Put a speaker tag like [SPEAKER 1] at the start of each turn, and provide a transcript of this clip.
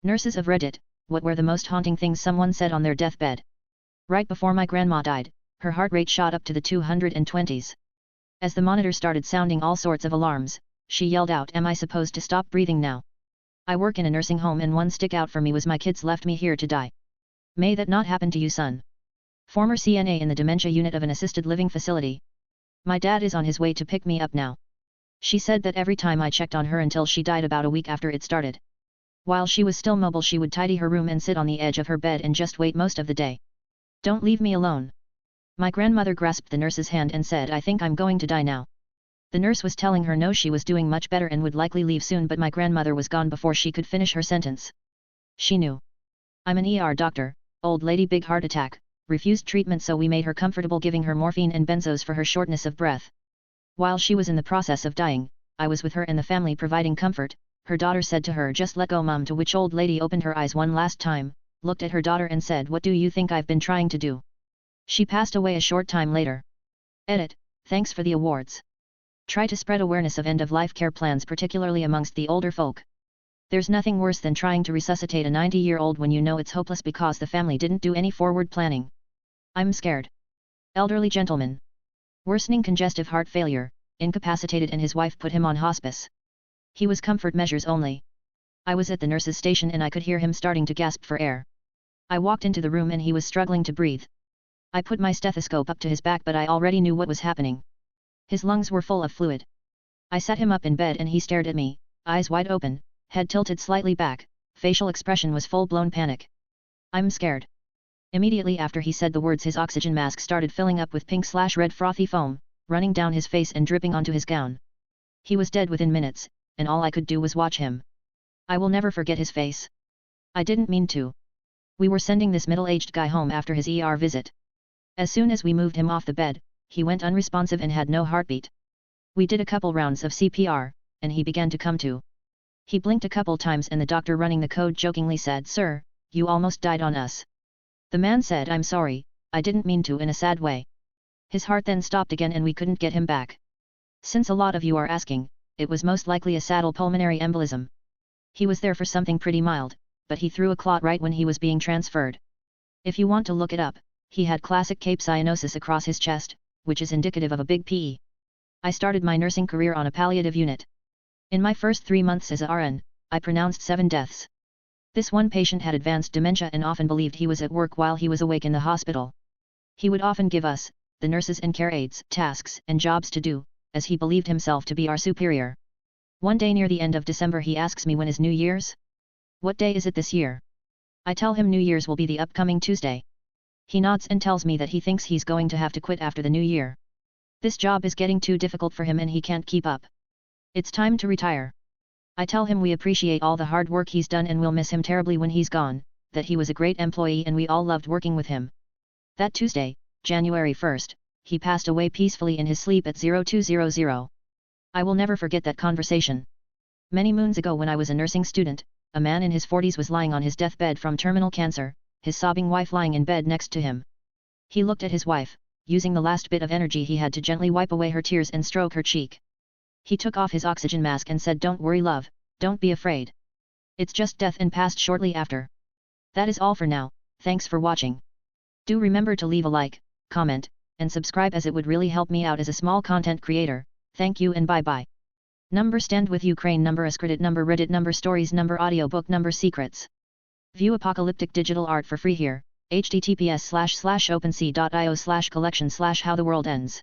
[SPEAKER 1] Nurses of Reddit, what were the most haunting things someone said on their deathbed? Right before my grandma died, her heart rate shot up to the 220s. As the monitor started sounding all sorts of alarms, she yelled out, "Am I supposed to stop breathing now? I work in a nursing home and one stick out for me was my kids left me here to die. May that not happen to you, son." Former CNA in the dementia unit of an assisted living facility. "My dad is on his way to pick me up now." She said that every time I checked on her until she died about a week after it started. While she was still mobile, she would tidy her room and sit on the edge of her bed and just wait most of the day. "Don't leave me alone." My grandmother grasped the nurse's hand and said, "I think I'm going to die now." The nurse was telling her no, she was doing much better and would likely leave soon, but my grandmother was gone before she could finish her sentence. She knew. "I'm an ER doctor, old lady, big heart attack, refused treatment, so we made her comfortable giving her morphine and benzos for her shortness of breath. While she was in the process of dying, I was with her and the family providing comfort." Her daughter said to her, "Just let go, Mom," to which old lady opened her eyes one last time, looked at her daughter and said, "What do you think I've been trying to do?" She passed away a short time later. Edit. Thanks for the awards. Try to spread awareness of end-of-life care plans, particularly amongst the older folk. There's nothing worse than trying to resuscitate a 90-year-old when you know it's hopeless because the family didn't do any forward planning. I'm scared. Elderly gentleman. Worsening congestive heart failure, incapacitated, and his wife put him on hospice. He was comfort measures only. I was at the nurse's station and I could hear him starting to gasp for air. I walked into the room and he was struggling to breathe. I put my stethoscope up to his back, but I already knew what was happening. His lungs were full of fluid. I sat him up in bed and he stared at me, eyes wide open, head tilted slightly back, facial expression was full-blown panic. "I'm scared." Immediately after he said the words, his oxygen mask started filling up with pink/red frothy foam, running down his face and dripping onto his gown. He was dead within minutes, and all I could do was watch him. I will never forget his face. I didn't mean to. We were sending this middle-aged guy home after his ER visit. As soon as we moved him off the bed, he went unresponsive and had no heartbeat. We did a couple rounds of CPR, and he began to come to. He blinked a couple times and the doctor running the code jokingly said, "Sir, you almost died on us." The man said, "I'm sorry, I didn't mean to," in a sad way. His heart then stopped again and we couldn't get him back. Since a lot of you are asking, it was most likely a saddle pulmonary embolism. He was there for something pretty mild, but he threw a clot right when he was being transferred. If you want to look it up, he had classic cape cyanosis across his chest, which is indicative of a big PE. I started my nursing career on a palliative unit. In my first 3 months as a RN, I pronounced 7 deaths. This one patient had advanced dementia and often believed he was at work while he was awake in the hospital. He would often give us, the nurses and care aides, tasks and jobs to do, as he believed himself to be our superior. One day near the end of December he asks me, "When is New Year's? What day is it this year?" I tell him New Year's will be the upcoming Tuesday. He nods and tells me that he thinks he's going to have to quit after the new year. This job is getting too difficult for him and he can't keep up. It's time to retire. I tell him we appreciate all the hard work he's done and we'll miss him terribly when he's gone, that he was a great employee and we all loved working with him. That Tuesday, January 1st, he passed away peacefully in his sleep at 0200. I will never forget that conversation. Many moons ago when I was a nursing student, a man in his 40s was lying on his deathbed from terminal cancer, his sobbing wife lying in bed next to him. He looked at his wife, using the last bit of energy he had to gently wipe away her tears and stroke her cheek. He took off his oxygen mask and said, "Don't worry, love, don't be afraid. It's just death," and passed shortly after. That is all for now, thanks for watching. Do remember to leave a like, comment, and subscribe as it would really help me out as a small content creator. Thank you and bye bye. Number stand with Ukraine, number Askreddit, number Reddit, number stories, number audiobook, number secrets. View apocalyptic digital art for free here, https://opensea.io/collection/howtheworldends.